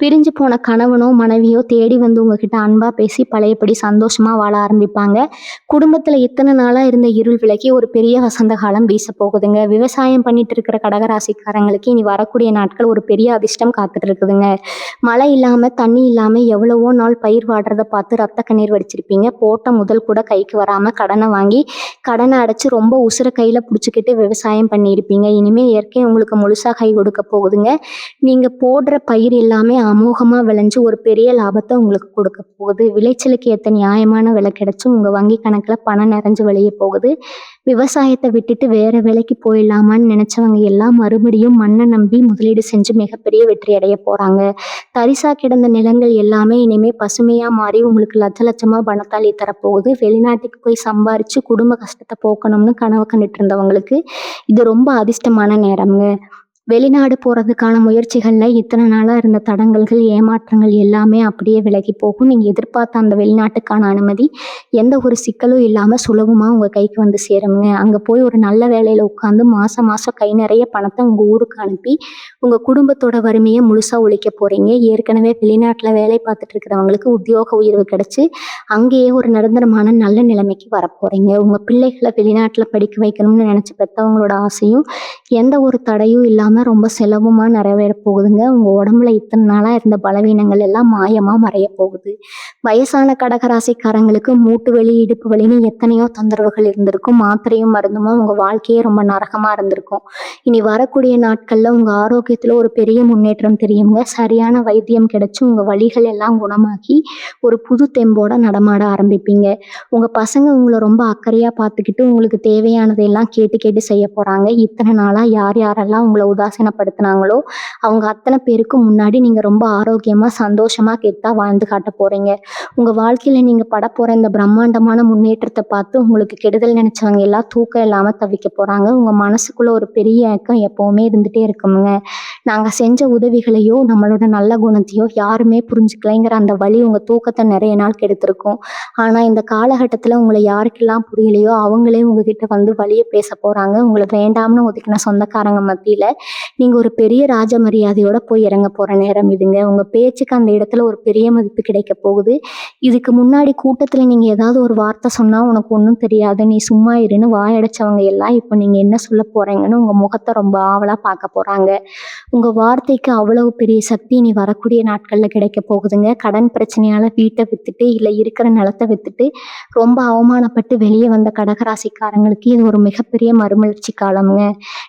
பிரிஞ்சு போன கணவனோ மனைவியோ தேடி வந்து உங்ககிட்ட அன்பா பேசி பழையபடி சந்தோஷமா வாழ ஆரம்பிப்பாங்க. குடும்பத்துல இத்தனை நாளா இருந்த இருள் விலகி ஒரு பெரிய வசந்த காலம் வீச போகுதுங்க. விவசாயம் பண்ணிட்டு இருக்கிற கடகராசிக்காரங்களுக்கு இனி வரக்கூடிய நாட்கள் ஒரு பெரிய அதிர்ஷ்டம் காத்துட்டு இருக்குதுங்க. மழை இல்லாம தண்ணி இல்லாம எவ்வளவோ நாள் பயிர் வாடுறத பார்த்து ரத்த கண்ணீர் வடிச்சிருப்பீங்க. போட்ட முதல் கூட கைக்கு வராம கடனை வாங்கி கடனை அடைச்சு ரொம்ப உசுர கையில புடிச்சுக்கிட்டு விவசாயம் பண்ணியிருப்பீங்க. இனிமே இயற்கை உங்களுக்கு முழுசா கை கொடுக்க போகுதுங்க. நீங்க போடுற பயிர் எல்லாமே அமோகமா விளைஞ்சு ஒரு பெரிய லாபத்தை உங்களுக்கு கொடுக்க போகுது. விளைச்சலுக்கு ஏற்ற நியாயமான விலை கிடைச்சு உங்க வங்கி கணக்குல பணம் நிறைஞ்சு வெளியே போகுது. விவசாயத்தை விட்டுட்டு வேற வேலைக்கு போயிடலாமான்னு நினைச்சவங்க எல்லாம் மறுபடியும் மண்ணை நம்பி முதலீடு செஞ்சு மிகப்பெரிய வெற்றி அடைய போறாங்க. தரிசா கிடந்த நிலங்கள் எல்லாமே இனிமே பசுமையா மாறி உங்களுக்கு லட்ச லட்சமா பணத்தாளி தரப்போகுது. வெளிநாட்டுக்கு போய் சம்பாரிச்சு குடும்ப கஷ்டத்தை போக்கணும்னு கனவு கண்டுட்டு இருந்தவங்களுக்கு இது ரொம்ப அதிர்ஷ்டமான நேரம்ங்க. வெளிநாடு போறதுக்கான முயற்சிகள்ல இத்தனை நாளா இருந்த தடங்கல்கள் ஏமாற்றங்கள் எல்லாமே அப்படியே விலகி போகும். நீங்க எதிர்பார்த்த அந்த வெளிநாட்டுக்கான அனுமதி எந்த ஒரு சிக்கலும் இல்லாம சுலபமா உங்க கைக்கு வந்து சேருங்க. அங்க போய் ஒரு நல்ல வேலையில உட்காந்து மாசம் மாசம் கை நிறைய பணத்தை உங்க ஊருக்கு அனுப்பி உங்க குடும்பத்தோட வறுமையை முழுசா ஒழிக்க போறீங்க. ஏற்கனவே வெளிநாட்டுல வேலை பார்த்துட்டு இருக்கிறவங்களுக்கு உத்தியோக உயர்வு கிடைச்சு அங்கேயே ஒரு நிரந்தரமான நல்ல நிலைமைக்கு வரப்போறீங்க. உங்க பிள்ளைகளை வெளிநாட்டுல படிக்க வைக்கணும்னு நினைச்சு பெற்றவங்களோட ஆசையும் எந்த ஒரு தடையும் இல்லாம ரொம்ப சுலபமா நிறைவேற போகுதுங்க. உங்க உடம்புல இத்தனை நாளா இருந்த பலவீனங்கள் எல்லாம் மாயமா மறைய போகுது. வயசான கடகராசிக்காரங்களுக்கு மூட்டு வலி இடுப்பு வலின்னு எத்தனையோ தொந்தரவுகள் இருந்திருக்கும். மாத்திரையும் மருந்துமா உங்க வாழ்க்கையே ரொம்ப நரகமா இருந்திருக்கும். இனி வரக்கூடிய நாட்கள்ல உங்க ஆரோக்கியத்துல ஒரு பெரிய முன்னேற்றம் தெரியுங்க. சரியான வைத்தியம் கிடைச்சு உங்க வலிகள் எல்லாம் குணமாக்கி ஒரு புது தெம்போட நடமாட ஆரம்பிப்பீங்க. உங்க பசங்க உங்களை ரொம்ப அக்கறையா பார்த்துக்கிட்டு உங்களுக்கு தேவையானதையெல்லாம் கேட்டு கேட்டு செய்ய போறாங்க. இத்தனை நாளா யார் யாரெல்லாம் உங்களை உதாசீனப்படுத்தினாங்களோ அவங்க அத்தனை பேருக்கு முன்னாடி நீங்க ரொம்ப ஆரோக்கியமா சந்தோஷமா கெத்தா வாழ்ந்து காட்ட போறீங்க. உங்க வாழ்க்கையில நீங்க பட போற இந்த பிரம்மாண்டமான முன்னேற்றத்தை பார்த்து உங்களுக்கு கெடுதல் நினைச்சவங்க எல்லாம் தூக்கம் இல்லாம தவிக்க போறாங்க. உங்க மனசுக்குள்ள ஒரு பெரிய ஏக்கம் எப்பவுமே இருந்துட்டே இருக்குமுங்க. நாங்க செஞ்ச உதவிகளையோ நம்மளோட நல்ல குணத்தையோ யாருமே புரிஞ்சுக்கலைங்கிற அந்த வலி உங்க தூக்கத்தை நிறைய நாள் கெடுத்திருக்கும். ஆனா இந்த காலகட்டத்துல உங்களை யாருக்கெல்லாம் புரியலையோ அவங்களே உங்ககிட்ட வந்து வலிய பேச போறாங்க. உங்களை வேண்டாம்னு ஒதுக்கின சொந்தக்காரங்க மத்தியில நீங்க ஒரு பெரிய ராஜ மரியாதையோட போய் இறங்க போற நேரம் இதுங்க. உங்க பேச்சுக்கு அந்த இடத்துல ஒரு பெரிய மதிப்பு கிடைக்க போகுது. இதுக்கு முன்னாடி கூட்டத்துல நீங்க ஏதாவது ஒரு வார்த்தை சொன்னா உனக்கு ஒன்றும் தெரியாது, நீ சும்மா இருன்னு வாயடைச்சவங்க எல்லாம் இப்போ நீங்க என்ன சொல்ல போறீங்கன்னு உங்க முகத்தை ரொம்ப ஆவலா பார்க்க போறாங்க. உங்க வார்த்தைக்கு அவ்வளவு பெரிய சக்தி இனி வரக்கூடிய நாட்கள்ல கிடைக்க போகுதுங்க. கடன் பிரச்சனையால வீட்டை வித்துட்டு இல்ல இருக்கிற நிலத்தை வித்துட்டு ரொம்ப அவமானப்பட்டு வெளியே வந்த கடகராசிக்காரங்களுக்கு இது ஒரு மிகப்பெரிய மறுமலர்ச்சி காலம்ங்க.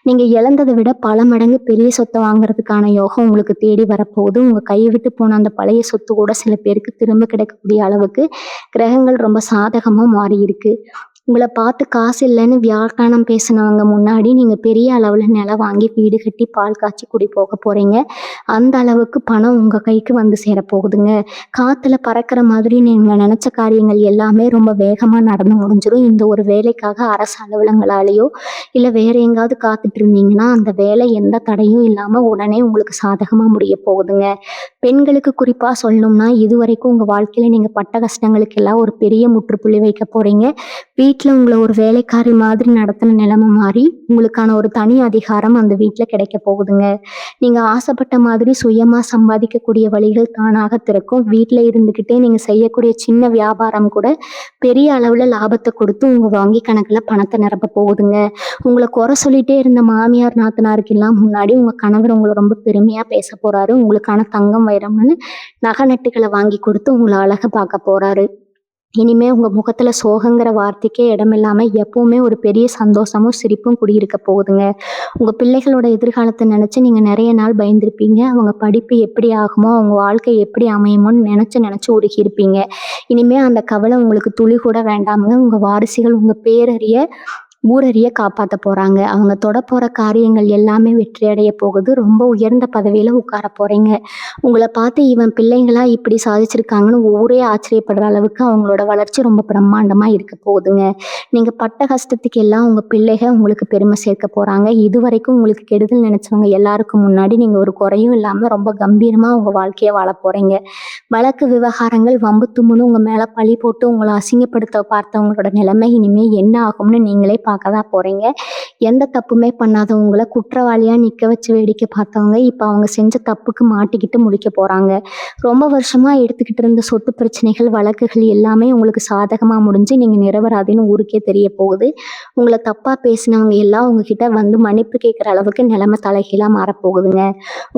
நீங்க இழந்ததை விட பல மடங்கு பெரிய சொத்தை வாங்குறதுக்கான யோகம் உங்களுக்கு தேடி வரப்போகுது. உங்க கையை விட்டு போன அந்த பழைய சொத்து கூட சில பேருக்கு திரும்ப கிடைக்கக்கூடிய அளவுக்கு கிரகங்கள் ரொம்ப சாதகமா மாறி இருக்கு. உங்களை பார்த்து காசு இல்லைன்னு வியாக்கானம் பேசினவங்க முன்னாடி நீங்கள் பெரிய அளவில் நிலம் வாங்கி வீடு கட்டி பால் காய்ச்சி குடி போக போகிறீங்க. அந்த அளவுக்கு பணம் உங்கள் கைக்கு வந்து சேரப்போகுதுங்க. காற்றுல பறக்கிற மாதிரி நீங்கள் நினச்ச காரியங்கள் எல்லாமே ரொம்ப வேகமாக நடந்து முடிஞ்சிடும். இந்த ஒரு வேலைக்காக அரசு அலுவலகங்களாலேயோ இல்லை வேறு எங்காவது காத்துட்டு இருந்தீங்கன்னா அந்த வேலை எந்த தடையும் இல்லாமல் உடனே உங்களுக்கு சாதகமாக முடிய போகுதுங்க. பெண்களுக்கு குறிப்பாக சொல்லணும்னா இதுவரைக்கும் உங்கள் வாழ்க்கையில் நீங்கள் பட்ட கஷ்டங்களுக்கெல்லாம் ஒரு பெரிய முற்றுப்புள்ளி வைக்க போகிறீங்க. வீட்டில் உங்களை ஒரு வேலைக்காரி மாதிரி நடத்தின நிலைமை மாறி உங்களுக்கான ஒரு தனி அதிகாரம் அந்த வீட்டில் கிடைக்க போகுதுங்க. நீங்கள் ஆசைப்பட்ட மாதிரி சுயமாக சம்பாதிக்கக்கூடிய வழிகள் தானாக திறக்கும். வீட்டில் இருந்துக்கிட்டே நீங்கள் செய்யக்கூடிய சின்ன வியாபாரம் கூட பெரிய அளவில் லாபத்தை கொடுத்து உங்கள் வங்கி கணக்கில் பணத்தை நிரப்ப போகுதுங்க. உங்களை குறை சொல்லிட்டே இருந்த மாமியார் நாத்தனாருக்கெல்லாம் முன்னாடி உங்கள் கணவர் உங்களை ரொம்ப பெருமையாக பேச போகிறாரு. உங்களுக்கான தங்கம் வைரம்னு நகை நட்டுகளை வாங்கி கொடுத்து உங்களை அழகாக பார்க்க போகிறாரு. இனிமே உங்க முகத்துல சோகங்கிற வார்த்தைக்கே இடமில்லாம எப்பவுமே ஒரு பெரிய சந்தோஷமும் சிரிப்பும் குடியிருக்க போகுதுங்க. உங்க பிள்ளைகளோட எதிர்காலத்தை நினைச்சு நீங்க நிறைய நாள் பயந்துருப்பீங்க. அவங்க படிப்பு எப்படி ஆகுமோ, அவங்க வாழ்க்கை எப்படி அமையுமோன்னு நினைச்சு உருகி இருப்பீங்க. இனிமே அந்த கவலை உங்களுக்கு துளி கூட வேண்டாமுங்க. உங்க வாரிசுகள் உங்க பேரறிய ஊரறிய காப்பாற்ற போறாங்க. அவங்க தொட போற காரியங்கள் எல்லாமே வெற்றி அடைய போகுது. ரொம்ப உயர்ந்த பதவியில உட்கார போறீங்க. உங்களை பார்த்து இவன் பிள்ளைங்களா இப்படி சாதிச்சிருக்காங்கன்னு ஊரே ஆச்சரியப்படுற அளவுக்கு அவங்களோட வளர்ச்சி ரொம்ப பிரம்மாண்டமா இருக்க போகுதுங்க. நீங்க பட்ட கஷ்டத்துக்கு எல்லாம் உங்க பிள்ளைகள் உங்களுக்கு பெருமை சேர்க்க போறாங்க. இதுவரைக்கும் உங்களுக்கு கெடுதல் நினைச்சவங்க எல்லாருக்கும் முன்னாடி நீங்க ஒரு குறையும் இல்லாம ரொம்ப கம்பீரமா உங்க வாழ்க்கைய வாழ போறீங்க. வழக்கு விவகாரங்கள் வம்பு தும்முன்னு உங்க மேல பழி போட்டு உங்களை அசிங்கப்படுத்த பார்த்தவங்களோட நிலைமை இனிமே என்ன ஆகும்னு நீங்களே பார்க்கதான் போறீங்க. எந்த தப்புமே பண்ணாதவங்களை குற்றவாளியா நிக்க வச்சு வேடிக்கை பார்த்தவங்க இப்ப அவங்க செஞ்ச தப்புக்கு மாட்டிக்கிட்டு முடிக்க போறாங்க. ரொம்ப வருஷமா எடுத்துக்கிட்டு இருந்த சொத்து பிரச்சனைகள் வழக்குகள் எல்லாமே உங்களுக்கு சாதகமா முடிஞ்சு நீங்க நிரபராதின்னு ஊருக்கே தெரிய போகுது. உங்களை தப்பா பேசினவங்க எல்லாம் உங்ககிட்ட வந்து மன்னிப்பு கேட்கிற அளவுக்கு நிலைமை தலைகீழா மாறப்போகுதுங்க.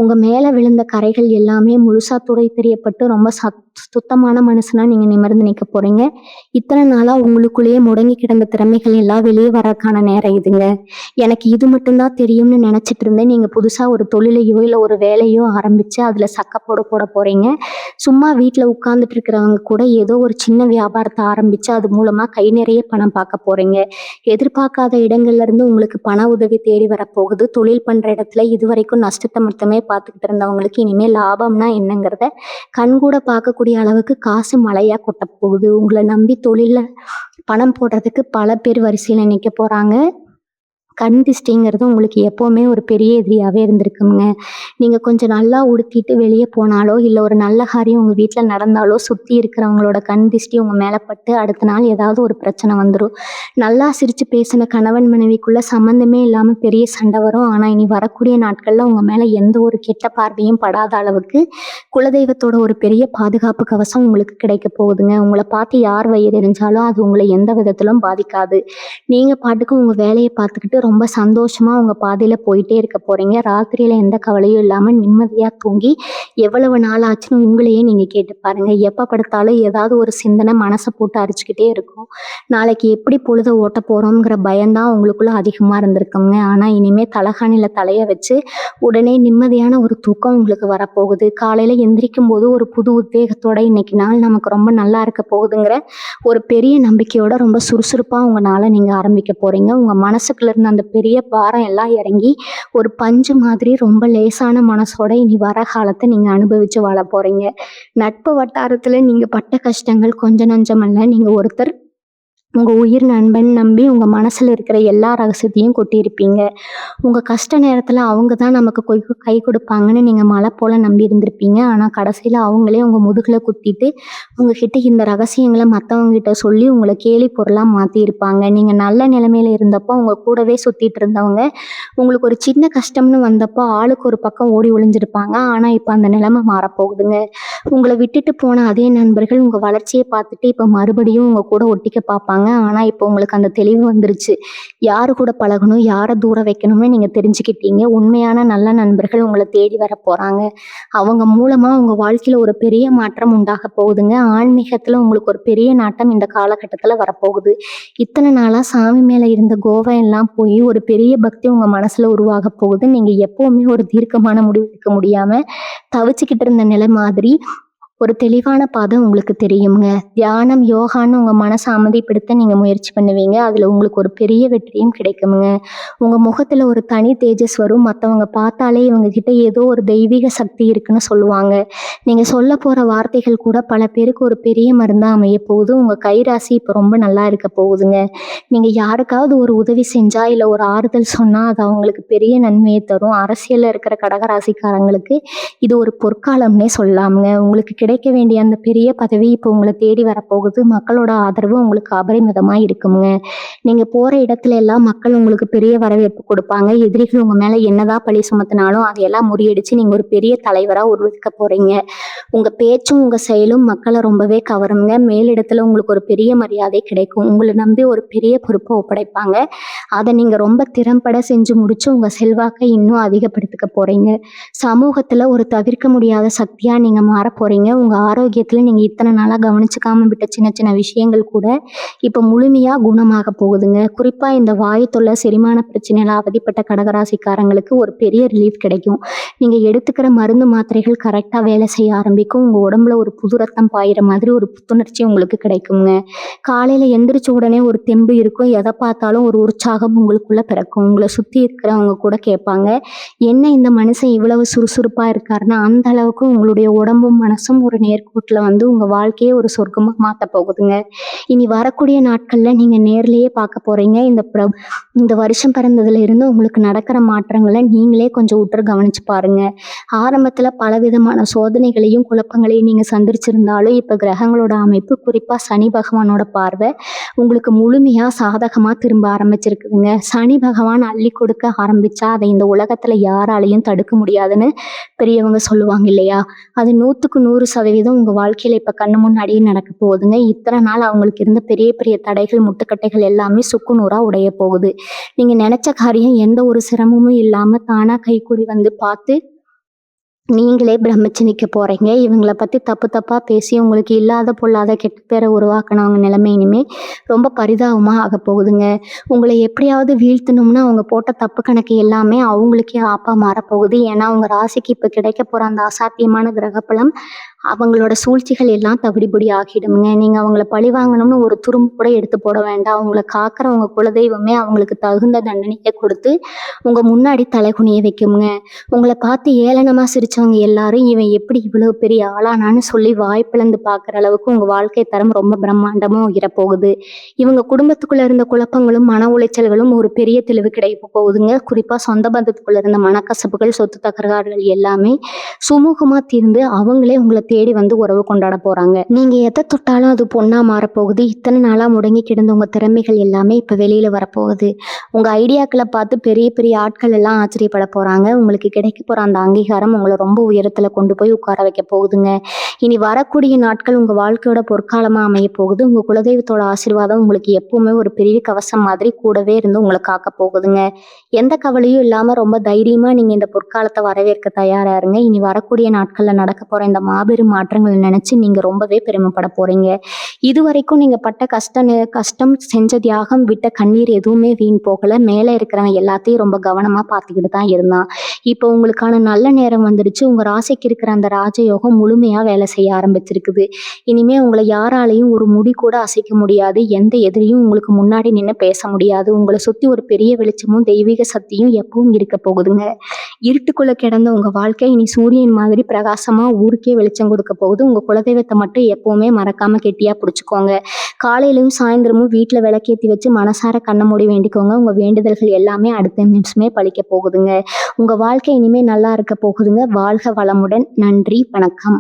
உங்க மேல விழுந்த கரைகள் எல்லாமே முழுசா துடை தெரியப்பட்டு ரொம்ப சுத்தமான மனுஷனா நீங்க நிமிர்ந்து நிக்க போறீங்க. இத்தனை நாளா உங்களுக்குள்ளேயே முடங்கி கிடந்த திறமைகள் எல்லாம் வெளியே வரக்கான நேரம் இதுங்க. எனக்கு இது மட்டும்தான் தெரியும்னு நினைச்சிட்டு இருந்தேன். நீங்க புதுசா ஒரு தொழிலையோ இல்லை ஒரு வேலையோ ஆரம்பிச்சு அதுல சக்கப்போட போட போறீங்க. சும்மா வீட்டுல உட்கார்ந்துட்டு இருக்கிறவங்க கூட ஏதோ ஒரு சின்ன வியாபாரத்தை ஆரம்பிச்சு அது மூலமா கை நிறைய பணம் பார்க்க போறீங்க. எதிர்பார்க்காத இடங்கள்ல இருந்து உங்களுக்கு பண உதவி தேடி வரப்போகுது. தொழில் பண்ற இடத்துல இதுவரைக்கும் நஷ்டத்தை மட்டுமே பார்த்துக்கிட்டு இருந்தவங்களுக்கு இனிமேல் லாபம்னா என்னங்கிறத கண்கூட பார்க்கக்கூடிய அளவுக்கு காசு மழையா கொட்ட போகுது. உங்களை நம்பி தொழில பணம் போடுறதுக்கு பல பேர் வரிசையில நிக்க போறாங்க. கண் திஷ்டிங்கிறது உங்களுக்கு எப்போவுமே ஒரு பெரிய எதிரியாகவே இருந்திருக்குங்க. நீங்கள் கொஞ்சம் நல்லா உடுத்திட்டு வெளியே போனாலோ இல்லை ஒரு நல்ல காரியம் உங்கள் வீட்டில் நடந்தாலோ சுற்றி இருக்கிறவங்களோட கண் திஷ்டி உங்கள் மேலே பட்டு அடுத்த நாள் ஏதாவது ஒரு பிரச்சனை வந்துடும். நல்லா சிரித்து பேசின கணவன் மனைவிக்குள்ளே சம்மந்தமே இல்லாமல் பெரிய சண்டை வரும். ஆனால் இனி வரக்கூடிய நாட்களில் உங்கள் மேலே எந்த ஒரு கெட்ட பார்வையும் படாத அளவுக்கு குலதெய்வத்தோட ஒரு பெரிய பாதுகாப்பு கவசம் உங்களுக்கு கிடைக்க போகுதுங்க. உங்களை பார்த்து யார் வயிறு எரிஞ்சாலும் அது உங்களை எந்த விதத்திலும் பாதிக்காது. நீங்கள் பாட்டுக்கு உங்கள் வேலையை பார்த்துக்கிட்டு ரொம்ப சந்தோஷமா உங்க பாதையில போயிட்டே இருக்க போறீங்க. ராத்திரியில எந்த கவலையும் இல்லாம நிம்மதியா தூங்கி எவ்வளவு நாள் ஆச்சுன்னு உங்களையே நீங்க கேட்டு பாருங்க. எப்ப படுத்தாலும் ஏதாவது ஒரு சிந்தனை மனசை போட்டு அரிச்சுக்கிட்டே இருக்கும். நாளைக்கு எப்படி பொழுத ஓட்ட போறோம்ங்கிற பயம்தான் உங்களுக்குள்ள அதிகமா இருந்திருக்குங்க. ஆனா இனிமே தலகாணில தலைய வச்சு உடனே நிம்மதியான ஒரு தூக்கம் உங்களுக்கு வரப்போகுது. காலையில எந்திரிக்கும் போது ஒரு புது உத்வேகத்தோட இன்னைக்கு நாள் நமக்கு ரொம்ப நல்லா இருக்க போகுதுங்கிற ஒரு பெரிய நம்பிக்கையோட ரொம்ப சுறுசுறுப்பா உங்க நாளை நீங்க ஆரம்பிக்க போறீங்க. உங்க மனசுக்குள்ள இருந்த அந்த பெரிய பாரம் எல்லாம் இறங்கி ஒரு பஞ்சு மாதிரி ரொம்ப லேசான மனசோட இனி வர காலத்தை நீங்க அனுபவிச்சு வாழ போறீங்க. நட்பு வட்டாரத்துல நீங்க பட்ட கஷ்டங்கள் கொஞ்சம் நஞ்சமல்ல. நீங்க ஒருத்தர் உங்க உயிர் நண்பன் நம்பி உங்க மனசுல இருக்கிற எல்லா ரகசியத்தையும் கொட்டியிருப்பீங்க. உங்க கஷ்ட நேரத்துல அவங்க தான் நமக்கு கை கொடுப்பாங்கன்னு நீங்க மலை போல நம்பி இருந்திருப்பீங்க. ஆனா கடைசியில அவங்களே உங்க முதுகுல குத்திட்டு உங்ககிட்ட இந்த ரகசியங்களை மற்றவங்க கிட்ட சொல்லி உங்களை கேலி பொருளா மாத்தி இருப்பாங்க. நீங்க நல்ல நிலைமையில இருந்தப்போ உங்க கூடவே சுத்திட்டு இருந்தவங்க உங்களுக்கு ஒரு சின்ன கஷ்டம்னு வந்தப்போ ஆளுக்கு ஒரு பக்கம் ஓடி ஒளிஞ்சிருப்பாங்க. ஆனா இப்ப அந்த நிலைமை மாறப்போகுதுங்க. உங்களை விட்டுட்டு போன அதே நண்பர்கள் உங்க வளர்ச்சியை பார்த்துட்டு இப்ப மறுபடியும் உங்க கூட ஒட்டிக்க பார்ப்பாங்க. ஆனா இப்போ உங்களுக்கு அந்த தெளிவு வந்துருச்சு. யாரு கூட பழகணும், யாரை தூர வைக்கணும்னு நீங்க தெரிஞ்சுக்கிட்டீங்க. உண்மையான நல்ல நண்பர்கள் உங்களை தேடி வர போறாங்க. அவங்க மூலமா உங்க வாழ்க்கையில ஒரு பெரிய மாற்றம் உண்டாக போகுதுங்க. ஆன்மீகத்துல உங்களுக்கு ஒரு பெரிய நாட்டம் இந்த காலகட்டத்துல வரப்போகுது. இத்தனை நாளா சாமி மேல இருந்த கோவம் எல்லாம் போய் ஒரு பெரிய பக்தி உங்க மனசுல உருவாக போகுது. நீங்க எப்பவுமே ஒரு தீர்க்கமான முடிவு எடுக்க முடியாம தவிச்சுக்கிட்டு இருந்த நிலை மாதிரி ஒரு தெளிவான பாதை உங்களுக்கு தெரியுங்க. தியானம், யோகான்னு உங்க மனச அமைதிப்படுத்த நீங்க முயற்சி பண்ணுவீங்க. அதுல உங்களுக்கு ஒரு பெரிய வெற்றியும் கிடைக்குமுங்க. உங்க முகத்துல ஒரு தனி தேஜஸ் வரும். மத்தவங்க பார்த்தாலே இவங்க கிட்ட ஏதோ ஒரு தெய்வீக சக்தி இருக்குன்னு சொல்லுவாங்க. நீங்க சொல்லப் போற வார்த்தைகள் கூட பல பேருக்கு ஒரு பெரிய மருந்தா அமையப் போகுது. உங்க கைராசி இப்ப ரொம்ப நல்லா இருக்கப் போகுதுங்க. நீங்க யாருக்காவது ஒரு உதவி செஞ்சா, இல்ல ஒரு ஆறுதல் சொன்னா, அது அவங்களுக்கு பெரிய நன்மையை தரும். அரசியல்ல இருக்கிற கடகராசிக்காரங்களுக்கு இது ஒரு பொற்காலம்னே சொல்லலாம்ங்க. உங்களுக்கு கிடைக்க வேண்டிய அந்த பெரிய பதவி இப்போ உங்கள தேடி வரப்போகுது. மக்களோட ஆதரவு உங்களுக்கு அபரிமிதமா இருக்குமுங்க. நீங்க போற இடத்துல எல்லாம் மக்கள் உங்களுக்கு பெரிய வரவேற்பு கொடுப்பாங்க. எதிரிகள் உங்க மேல என்னதான் பழி சுமத்தினாலும் அதையெல்லாம் முறியடிச்சு நீங்க ஒரு பெரிய தலைவரா உருவெடுக்க போறீங்க. உங்க பேச்சும் உங்க செயலும் மக்களை ரொம்பவே கவருங்க. மேலிடத்துல உங்களுக்கு ஒரு பெரிய மரியாதை கிடைக்கும். உங்களை நம்பி ஒரு பெரிய பொறுப்பை ஒப்படைப்பாங்க. அதை நீங்க ரொம்ப திறம்பட செஞ்சு முடிச்சு உங்க செல்வாக்கை இன்னும் அதிகப்படுத்திக்க போறீங்க. சமூகத்துல ஒரு தவிர்க்க முடியாத சக்தியா நீங்க மாறப் போறீங்க. உங்க ஆரோக்கியத்துல நீங்க இத்தனை நாளா கவனிச்சுக்காம விட்ட சின்ன சின்ன விஷயங்கள் கூட இப்ப முழுமையா குணமாக போகுதுங்க. குறிப்பா இந்த வாயு தொல்லை, செரிமான பிரச்சனையால அவதிப்பட்ட கடகராசிக்காரங்களுக்கு ஒரு பெரிய ரிலீஃப் கிடைக்கும். நீங்க எடுத்துக்கிற மருந்து மாத்திரைகள் கரெக்டா வேலை செய்ய ஆரம்பிக்கும். உங்க உடம்புல ஒரு புது ரத்தம் பாயிற மாதிரி ஒரு புத்துணர்ச்சி உங்களுக்கு கிடைக்குங்க. காலையில எந்திரிச்ச உடனே ஒரு தெம்பு இருக்கும். எதை பார்த்தாலும் ஒரு உற்சாகம் உங்களுக்குள்ள பிறக்கும். உங்களை சுத்தி இருக்கிறவங்க கூட கேட்பாங்க, என்ன இந்த மனுஷன் இவ்வளவு சுறுசுறுப்பா இருக்காருன்னா, அந்த அளவுக்கு உங்களுடைய உடம்பும் மனசும் ஒரு நேர்கோட்டுல வந்து உங்க வாழ்க்கையே ஒரு சொர்க்கமா மாத்த போகுதுங்க. இனி வரக்கூடிய நாட்கள்ல நீங்க நேர்லயே பார்க்க போறீங்க. இந்த வருஷம் பிறந்ததுல இருந்து உங்களுக்கு நடக்கிற மாற்றங்களை நீங்களே கொஞ்சம் உற்று கவனிச்சு பாருங்க. ஆரம்பத்துல பலவிதமான சோதனைகளையும் குழப்பங்களையும் நீங்க சந்திச்சிருந்தாலும் இப்ப கிரகங்களோட அமைப்பு, குறிப்பா சனி பகவானோட பார்வை உங்களுக்கு முழுமையா சாதகமா திரும்ப ஆரம்பிச்சிருக்குதுங்க. சனி பகவான் அள்ளி கொடுக்க ஆரம்பிச்சா அதை இந்த உலகத்துல யாராலையும் தடுக்க முடியாதுன்னு பெரியவங்க சொல்லுவாங்க இல்லையா? அது 100% உங்க வாழ்க்கையில இப்ப கண்ணு முன்னாடியே நடக்க போகுதுங்க. இத்தனை நாள் அவங்களுக்கு இருந்த பெரிய பெரிய தடைகள், முட்டுக்கட்டைகள் எல்லாமே சுக்குநூறா உடைய போகுது. நீங்க நினைச்ச காரியம் எந்த ஒரு சிரமமும் இல்லாம தானா கைகூடி வந்து பார்த்து நீங்களே பிரமிச்சு நிக்க போறீங்க. இவங்கள பத்தி தப்பு தப்பா பேசி உங்களுக்கு இல்லாத பொல்லாத கெட்ட பேரை உருவாக்குனவங்க நிலைமை இனிமே ரொம்ப பரிதாபமா ஆகப் போகுதுங்க. உங்களை எப்படியாவது வீழ்த்தணும்னு அவங்க போட்ட தப்பு கணக்கு எல்லாமே அவங்களுக்கே ஆப்பா மாறப்போகுது. ஏன்னா உங்க ராசிக்கு இப்ப கிடைக்க போற அந்த அசாத்தியமான கிரகப்பலம் அவங்களோட சூழ்ச்சிகள் எல்லாம் தவிடுபொடி ஆகிடுங்க. நீங்க அவங்கள பழி வாங்கணும்னு ஒரு துரும்பு கூட எடுத்து போட வேண்டாம். அவங்கள காக்கிற உங்க குலதெய்வமே அவங்களுக்கு தகுந்த தண்டனையை கொடுத்து உங்க முன்னாடி தலைகுனிய வைக்குங்க. உங்களை பார்த்து ஏளனமா சிரிச்சவங்க எல்லாரும் இவன் எப்படி இவ்வளவு பெரிய ஆளானான்னு சொல்லி வாய் பிளந்து பார்க்குற அளவுக்கு உங்க வாழ்க்கை தரம் ரொம்ப பிரம்மாண்டமும் உயரப்போகுது. இவங்க குடும்பத்துக்குள்ள இருந்த குழப்பங்களும் மன உளைச்சல்களும் ஒரு பெரிய தெளிவு கிடைக்க போகுதுங்க. குறிப்பா சொந்த பந்தத்துக்குள்ள இருந்த மனக்கசப்புகள், சொத்து தகராறுகள் எல்லாமே சுமூகமா தீர்ந்து அவங்களே உங்களை தேடி வந்து உறவு கொண்டாட போறாங்க. நீங்க எதை தொட்டாலும் அது பொண்ணா மாறப்போகுது. இத்தனை நாளா முடங்கி கிடந்த உங்க திறமைகள் எல்லாமே இப்ப வெளியில வரப்போகுது. உங்க ஐடியாக்களை பார்த்து பெரிய பெரிய ஆட்கள் எல்லாம் ஆச்சரியப்பட போறாங்க. உங்களுக்கு கிடைக்க போற அந்த அங்கீகாரம் உங்களை ரொம்ப உயரத்துல கொண்டு போய் உட்கார வைக்க போகுதுங்க. இனி வரக்கூடிய நாட்கள் உங்க வாழ்க்கையோட பொற்காலமா அமைய போகுது. உங்க குலதெய்வத்தோட ஆசீர்வாதம் உங்களுக்கு எப்பவுமே ஒரு பெரிய கவசம் மாதிரி கூடவே இருந்து உங்களை காக்க போகுதுங்க. எந்த கவலையும் இல்லாம ரொம்ப தைரியமா நீங்க இந்த பொற்காலத்தை வரவேற்க தயாரா இருங்க. இனி வரக்கூடிய நாட்கள்ல நடக்க போற இந்த மாபெரும் மாற்றங்களை நினைச்சு நீங்க ரொம்பவே பெருமைப்பட போறீங்க. இதுவரைக்கும் நீங்க பட்ட கஷ்டம், செஞ்ச தியாகம், விட்ட கண்ணீர் எதுவுமே வீண் போகல. மேல இருக்கிறவன் எல்லாத்தையும் ரொம்ப கவனமா பார்த்துக்கிட்டு தான் இருந்தான். இப்போ உங்களுக்கான நல்ல நேரம் வந்துடுச்சு. உங்க ராசிக்கு இருக்கிற அந்த ராஜயோகம் முழுமையா வேலை செய்ய ஆரம்பிச்சிருக்குது. இனிமே உங்களை யாராலையும் ஒரு முடி கூட அசைக்க முடியாது. எந்த எதிரியும் உங்களுக்கு முன்னாடி நின்று பேச முடியாது. உங்களை சுத்தி ஒரு பெரிய வெளிச்சமும் தெய்வீக சக்தியும் எப்பவும் இருக்க போகுதுங்க. இருட்டுக்குள்ள கிடந்த உங்க வாழ்க்கை இனி சூரியன் மாதிரி பிரகாசமா ஊருக்கே வெளிச்சம் கொடுக்க போகுது. உங்க குலதெய்வத்தை மட்டும் எப்பவுமே மறக்காம கெட்டியா பிடிச்சுக்கோங்க. காலையிலயும் சாயந்தரமும் வீட்டுல விளக்கேத்தி வச்சு மனசார கண்ண மூடி வேண்டிக்கோங்க. உங்க வேண்டுதல்கள் எல்லாமே அடுத்த நிமிஷமே பலிக்க போகுதுங்க. உங்க வாழ்க்கை இனிமே நல்லா இருக்க போகுதுங்க. வாழ்க வளமுடன். நன்றி, வணக்கம்.